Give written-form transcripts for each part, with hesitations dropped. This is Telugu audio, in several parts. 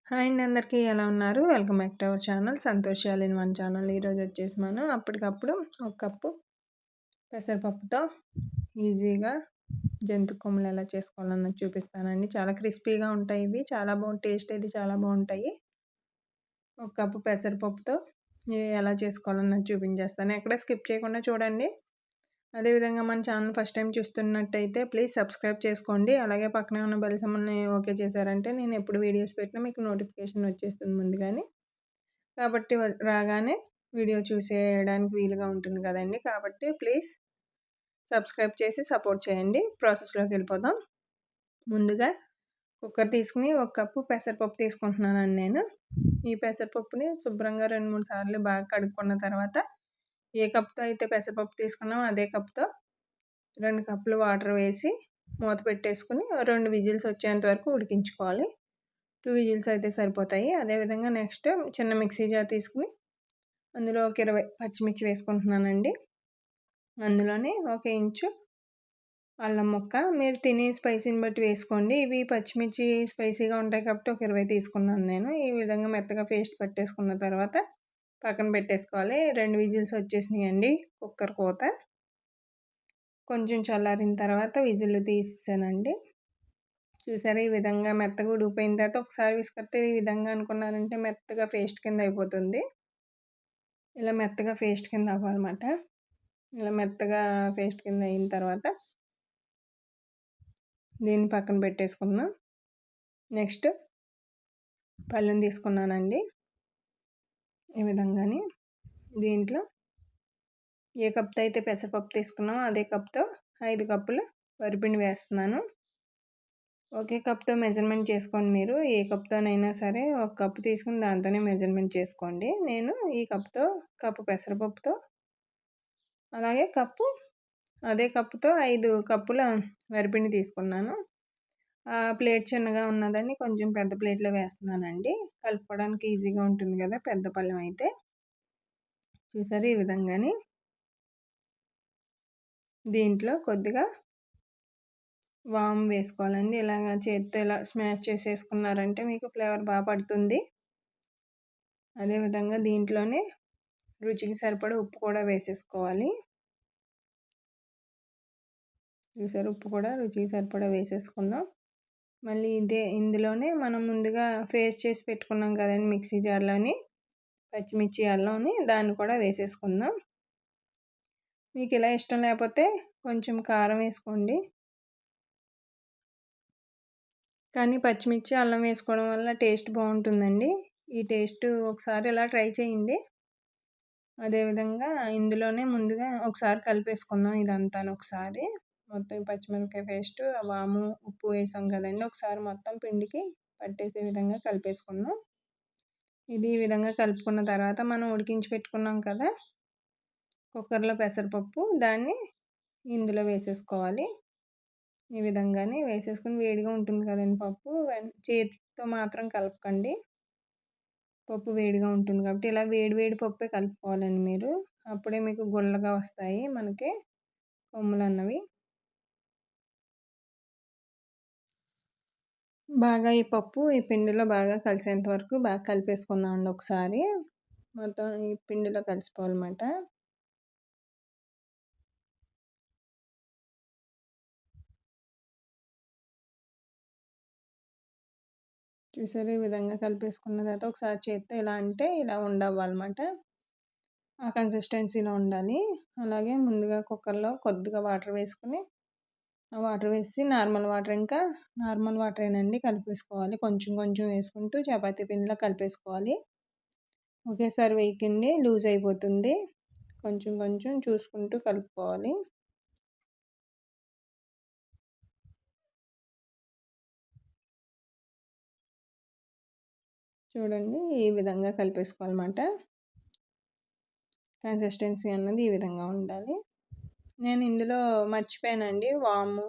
హాయ్ అండి అందరికీ ఎలా ఉన్నారు? Welcome back to our channel Santosh all in one channel. ఈరోజు వచ్చేసి మనం అప్పటికప్పుడు ఒక కప్పు పెసరపప్పుతో ఈజీగా జంతు కొమ్ములు ఎలా చేసుకోవాలన్నది చూపిస్తానండి. చాలా క్రిస్పీగా ఉంటాయి ఇవి. చాలా టేస్ట్ అయితే చాలా బాగుంటాయి. ఒక కప్పు పెసరపప్పుతో ఎలా చేసుకోవాలన్నది చూపించేస్తాను. ఎక్కడ స్కిప్ చేయకుండా చూడండి. అదేవిధంగా మన ఛానల్ ఫస్ట్ టైం చూస్తున్నట్టయితే ప్లీజ్ సబ్స్క్రైబ్ చేసుకోండి. అలాగే పక్కనే ఉన్న బెల్ సింబల్ని ఓకే చేశారంటే నేను ఎప్పుడు వీడియోస్ పెట్టినా మీకు నోటిఫికేషన్ వచ్చేస్తుంది ముందుగానే. కాబట్టి రాగానే వీడియో చూసేయడానికి వీలుగా ఉంటుంది కదండి. కాబట్టి ప్లీజ్ సబ్స్క్రైబ్ చేసి సపోర్ట్ చేయండి. ప్రాసెస్లోకి వెళ్ళిపోదాం. ముందుగా కుక్కర్ తీసుకుని ఒక కప్పు పెసరపప్పు తీసుకుంటున్నానండి నేను. ఈ పెసరపప్పుని శుభ్రంగా 2-3 సార్లు బాగా కడుక్కున్న తర్వాత ఏ కప్తో అయితే పెసరపప్పు తీసుకున్నామో అదే కప్తో 2 కప్పులు వాటర్ వేసి మూత పెట్టేసుకుని 2 విజిల్స్ వచ్చేంత వరకు ఉడికించుకోవాలి. 2 విజిల్స్ అయితే సరిపోతాయి. అదేవిధంగా నెక్స్ట్ చిన్న మిక్సీ జార్ తీసుకుని అందులో ఒక 20 పచ్చిమిర్చి వేసుకుంటున్నానండి. అందులోనే 1 ఇంచు అల్లం ముక్క, మీరు తినే స్పైసీని బట్టి వేసుకోండి. ఇవి పచ్చిమిర్చి స్పైసీగా ఉంటాయి కాబట్టి ఒక 20 తీసుకున్నాను నేను. ఈ విధంగా మెత్తగా పేస్ట్ పట్టేసుకున్న తర్వాత పక్కన పెట్టేసుకోవాలి. 2 విజిల్స్ వచ్చేసినాయండి కుక్కర్ కూత. కొంచెం చల్లారిన తర్వాత విజిల్లు తీసేసానండి. చూసారా ఈ విధంగా మెత్తగా ఉడికిపోయిన తర్వాత ఒకసారి విసుకొస్తే ఈ విధంగా అనుకున్నారంటే మెత్తగా పేస్ట్ కింద అయిపోతుంది. ఇలా మెత్తగా పేస్ట్ కింద అవ్వాలన్నమాట. ఇలా మెత్తగా పేస్ట్ కింద అయిన తర్వాత దీన్ని పక్కన పెట్టేసుకుందాం. నెక్స్ట్ పళ్ళెం తీసుకున్నానండి. ఈ విధంగానే దీంట్లో ఏ కప్తో అయితే పెసరపప్పు తీసుకున్నామో అదే కప్తో 5 కప్పులు వరిపిండి వేస్తున్నాను. ఒకే కప్తో మెజర్మెంట్ చేసుకోండి. మీరు ఏ కప్తోనైనా సరే ఒక కప్పు తీసుకుని దాంతోనే మెజర్మెంట్ చేసుకోండి. నేను ఈ కప్పు పెసరపప్పుతో అలాగే అదే కప్పుతో 5 కప్పుల వరిపిండి తీసుకున్నాను. ఆ ప్లేట్ చిన్నగా ఉన్నదని కొంచెం పెద్ద ప్లేట్లో వేస్తున్నానండి. కలుపుకోవడానికి ఈజీగా ఉంటుంది కదా పెద్ద పళ్ళెం అయితే. చూసారు ఈ విధంగానే దీంట్లో కొద్దిగా వాము వేసుకోవాలండి. ఇలాగ చేత్తో ఇలా స్మాష్ చేసేసుకున్నారంటే మీకు ఫ్లేవర్ బాగా పడుతుంది. అదేవిధంగా దీంట్లోనే రుచికి సరిపడా ఉప్పు కూడా వేసేసుకోవాలి. చూసారు ఉప్పు కూడా రుచికి సరిపడా వేసేసుకుందాం. మళ్ళీ ఇందులోనే మనం ముందుగా పేస్ట్ చేసి పెట్టుకున్నాం కదండి మిక్సీ జార్లోని పచ్చిమిర్చి అల్లంని దాన్ని కూడా వేసేసుకుందాం. మీకు ఇలా ఇష్టం లేకపోతే కొంచెం కారం వేసుకోండి. కానీ పచ్చిమిర్చి అల్లం వేసుకోవడం వల్ల టేస్ట్ బాగుంటుందండి. ఈ టేస్ట్ ఒకసారి ఇలా ట్రై చేయండి. అదేవిధంగా ఇందులోనే ముందుగా ఒకసారి కలిపేసుకుందాం ఇదంతా ఒకసారి. మొత్తం పచ్చిమిరపకాయ పేస్ట్, వాము, ఉప్పు వేసాం కదండి. ఒకసారి మొత్తం పిండికి పట్టేసే విధంగా కలిపేసుకుందాం. ఇది ఈ విధంగా కలుపుకున్న తర్వాత మనం ఉడికించి పెట్టుకున్నాం కదా కుక్కర్లో పెసరపప్పు, దాన్ని ఇందులో వేసేసుకోవాలి. ఈ విధంగానే వేసేసుకుని వేడిగా ఉంటుంది కదండి పప్పు, చేతితో మాత్రం కలపకండి. పప్పు వేడిగా ఉంటుంది కాబట్టి ఇలా వేడి పప్పే కలుపుకోవాలండి మీరు. అప్పుడే మీకు గుల్లగా వస్తాయి మనకి కొమ్ములు అన్నవి. బాగా ఈ పప్పు ఈ పిండిలో బాగా కలిసేంత వరకు బాగా కలిపేసుకుందామండి ఒకసారి. మొత్తం ఈ పిండిలో కలిసిపోవాలన్నమాట. చూసారు ఈ విధంగా కలిపేసుకున్న తర్వాత ఒకసారి చేత్తో ఇలా అంటే ఇలా ఉండవ్వాలన్నమాట. ఆ కన్సిస్టెన్సీలో ఉండాలి. అలాగే ముందుగా కుక్కర్లో కొద్దిగా వాటర్ వేసుకుని ఆ వాటర్ వేసి నార్మల్ వాటరేనండి కలిపేసుకోవాలి. కొంచెం కొంచెం వేసుకుంటూ చపాతీ పిండిలో కలిపేసుకోవాలి. ఒకేసారి వేయకండి లూజ్ అయిపోతుంది. కొంచెం కొంచెం చూసుకుంటూ కలుపుకోవాలి. చూడండి ఈ విధంగా కలిపేసుకోవాలన్నమాట. కన్సిస్టెన్సీ అన్నది ఈ విధంగా ఉండాలి. నేను ఇందులో మర్చిపోయానండి వాము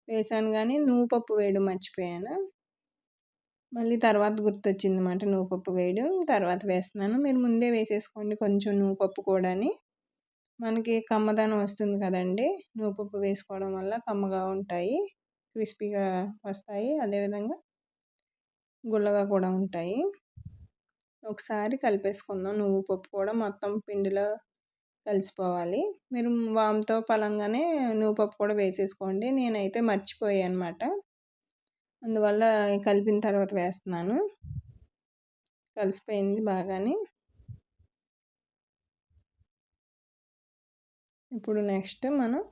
వేసాను కానీ నువ్వుపప్పు వేయడం మర్చిపోయాను. మళ్ళీ తర్వాత గుర్తొచ్చిందన్నమాట నువ్వుపప్పు వేయడం. తర్వాత వేస్తున్నాను. మీరు ముందే వేసేసుకోండి కొంచెం నువ్వుపప్పు కూడాని. మనకి కమ్మదనం వస్తుంది కదండి నువ్వుపప్పు వేసుకోవడం వల్ల కమ్మగా ఉంటాయి, క్రిస్పీగా వస్తాయి. అదేవిధంగా గుల్లగా కూడా ఉంటాయి. ఒకసారి కలిపేసుకుందాం. నువ్వు పప్పు కూడా మొత్తం పిండిలో కలిసిపోవాలి. మీరు వామ్‌తో పలంగానే నువ్వు పప్పు కూడా వేసేసుకోండి. నేనైతే మర్చిపోయానమాట. అందువల్ల కలిపిన తర్వాత వేస్తున్నాను. కలిసిపోయింది బాగానే. ఇప్పుడు నెక్స్ట్ మనం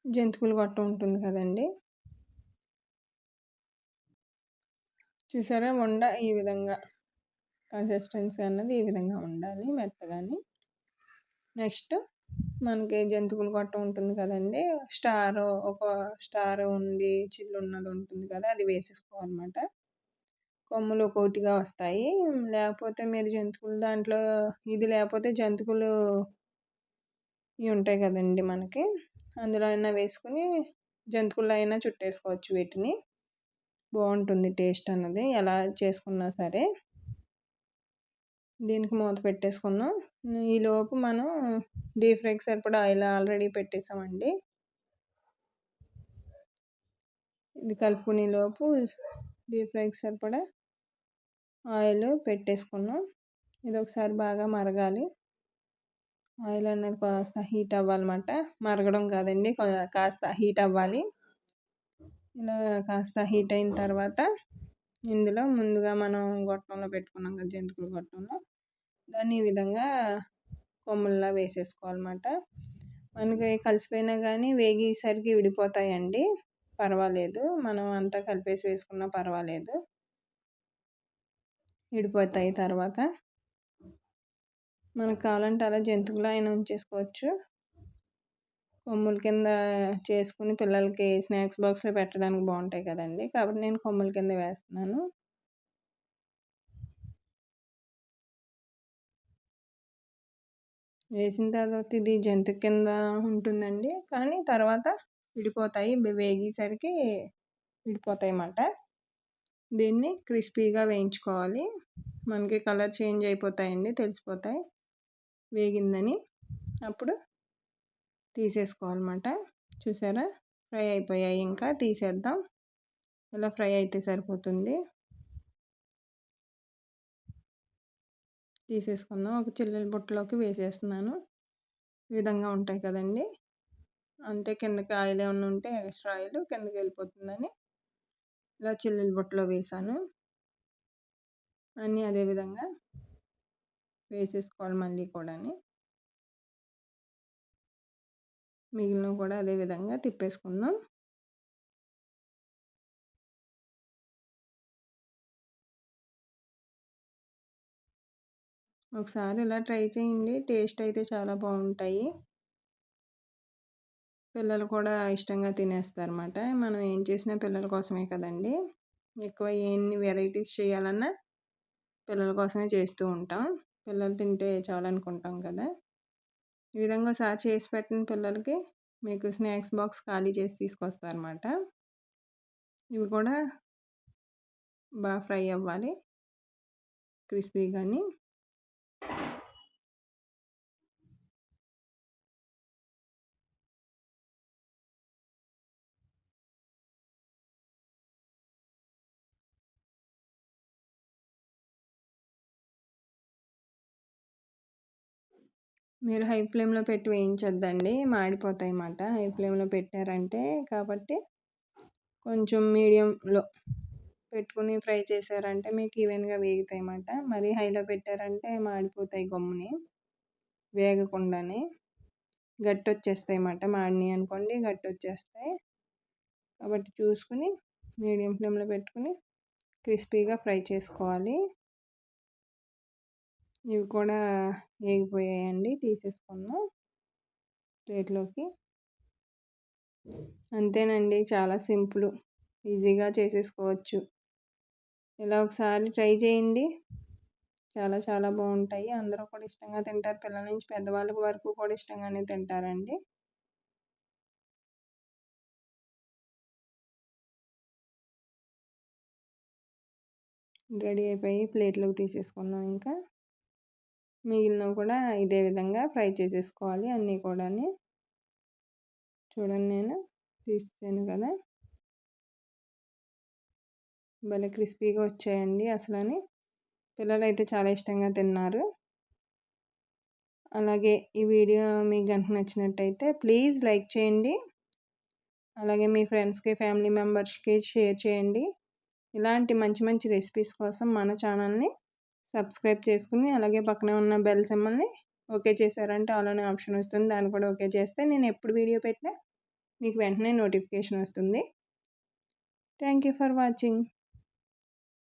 జంతికల గొట్టం ఉంటుంది కదండీ! చూసారా ఈ విధంగా కన్సిస్టెన్సీ అన్నది ఈ విధంగా ఉండాలి మెత్తగాని. నెక్స్ట్ మనకి జంతికల గొట్టం ఉంటుంది కదండీ! ఒక స్టార్ ఉండి చిల్లున్నది ఉంటుంది కదా! అది వేసేసుకోవాలన్నమాట. కొమ్ములు ఒక్కోటిగా వస్తాయి. లేకపోతే మీరు జంతికలు దాంట్లో ఇది లేకపోతే జంతికలు ఇవి ఉంటాయి కదండీ మనకి. అందులో అయినా వేసుకొని జంతికల్లో అయినా చుట్టేసుకోవచ్చు వీటిని. బాగుంటుంది టేస్ట్ అన్నది ఎలా చేసుకున్నా సరే. దీనికి మూత పెట్టేసుకుందాం. ఈలోపు మనం డీప్ ఫ్రైకి సరిపడా ఆయిల్ ఆల్రెడీ పెట్టేసామండి. ఇది కలుపుకునేలోపు డీప్ ఫ్రైకి సరిపడా ఆయిల్ పెట్టేసుకున్నాం. ఇది ఒకసారి బాగా మరగాలి. ఆయిల్ అనేది కాస్త హీట్ అవ్వాలన్నమాట. మరగడం కాదండి, కాస్త హీట్ అవ్వాలి. ఇలా కాస్త హీట్ అయిన తర్వాత ఇందులో ముందుగా మనం గొట్టంలో పెట్టుకున్నాం కదా, జంతికల గొట్టంలో దాన్ని ఈ విధంగా కొమ్ముల్లా వేసేసుకోవాలన్నమాట. మనకి కలిసిపోయినా కానీ వేగేసరికి విడిపోతాయండి. పర్వాలేదు, మనం అంతా కలిపేసి వేసుకున్నా పర్వాలేదు, విడిపోతాయి తర్వాత. మనకు కావాలంటే అలా జంతికలు అయినా ఉంచేసుకోవచ్చు. కొమ్ముల కింద చేసుకుని పిల్లలకి స్నాక్స్ బాక్స్లో పెట్టడానికి బాగుంటాయి కదండి, కాబట్టి నేను కొమ్ముల కింద వేస్తున్నాను. వేసిన తర్వాత ఇది జంతిక కింద ఉంటుందండి, కానీ తర్వాత విడిపోతాయి. వేగేసరికి విడిపోతాయి అన్నమాట. దీన్ని క్రిస్పీగా వేయించుకోవాలి. మనకి కలర్ చేంజ్ అయిపోతాయండి, తెలిసిపోతాయి వేగిందని. అప్పుడు తీసేసుకోవాలన్నమాట. చూసారా, ఫ్రై అయిపోయాయి. ఇంకా తీసేద్దాం. ఇలా ఫ్రై అయితే సరిపోతుంది. తీసేసుకుందాం. ఒక చిల్లుల బుట్టలోకి వేసేస్తున్నాను. ఈ విధంగా ఉంటాయి కదండి. అంటే కిందకి ఆయిల్ ఏమైనా ఉంటే ఎక్స్ట్రా ఆయిల్ కిందకి వెళ్ళిపోతుందని ఇలా చిల్లుల బుట్టలో వేసాను. అన్నీ అదే విధంగా వేసేసుకోవాలి. మళ్ళీ కూడా మిగిలినవి కూడా అదే విధంగా తిప్పేసుకుందాం. ఒకసారి ఇలా ట్రై చేయండి. టేస్ట్ అయితే చాలా బాగుంటాయి. పిల్లలు కూడా ఇష్టంగా తినేస్తారన్నమాట. మనం ఏం చేసినా పిల్లల కోసమే కదండి. ఎక్కువ ఎన్ని వెరైటీస్ చేయాలన్నా పిల్లల కోసమే చేస్తూ ఉంటాం. పిల్లలు తింటే చాలనుకుంటాం కదా. ఈ విధంగా ఒకసారి చేసి పెట్టిన పిల్లలకి మీకు స్నాక్స్ బాక్స్ ఖాళీ చేసి తీసుకొస్తారన్నమాట. ఇవి కూడా బాగా ఫ్రై అవ్వాలి, క్రిస్పీగాని. మీరు హై ఫ్లేమ్లో పెట్టి వేయించొద్దండి, మాడిపోతాయి అన్నమాట. హై ఫ్లేమ్లో పెట్టారంటే కాబట్టి కొంచెం మీడియంలో పెట్టుకుని ఫ్రై చేశారంటే మీకు ఈవెన్గా వేగుతాయి అన్నమాట. మరీ హైలో పెట్టారంటే మాడిపోతాయి, గమ్ముని వేగకుండానే గట్టి వచ్చేస్తాయి అన్నమాట. మాడినాయి అనుకోండి గట్టి వచ్చేస్తాయి. కాబట్టి చూసుకుని మీడియం ఫ్లేమ్లో పెట్టుకుని క్రిస్పీగా ఫ్రై చేసుకోవాలి. ఇవి కూడా వేగిపోయాయండి, తీసేసుకుందాం ప్లేట్లోకి. అంతేనండి, చాలా సింపుల్, ఈజీగా చేసేసుకోవచ్చు. ఇలా ఒకసారి ట్రై చేయండి. చాలా చాలా బాగుంటాయి. అందరూ కూడా ఇష్టంగా తింటారు. పిల్లల నుంచి పెద్దవాళ్ళ వరకు కూడా ఇష్టంగానే తింటారండి. రెడీ అయిపోయి ప్లేట్లోకి తీసేసుకుందాం. ఇంకా మిగిలినవి కూడా ఇదే విధంగా ఫ్రై చేసేసుకోవాలి అన్నీ కూడా. చూడండి, నేను తీసాను కదా. భలే క్రిస్పీగా వచ్చాయండి అసలని. పిల్లలైతే చాలా ఇష్టంగా తిన్నారు. అలాగే ఈ వీడియో మీకు గనుక నచ్చినట్టయితే ప్లీజ్ లైక్ చేయండి. అలాగే మీ ఫ్రెండ్స్‌కి, ఫ్యామిలీ మెంబర్స్‌కి షేర్ చేయండి. ఇలాంటి మంచి మంచి రెసిపీస్ కోసం మన ఛానల్‌ని సబ్స్క్రైబ్ చేసుకుని, అలాగే పక్కనే ఉన్న బెల్ సింబల్‌ని ఓకే చేశారంటే ఆల్ అనే ఆప్షన్ వస్తుంది. దాన్ని కూడా ఓకే చేస్తే నేను ఎప్పుడు వీడియో పెట్టినా మీకు వెంటనే నోటిఫికేషన్ వస్తుంది. Thank you for watching.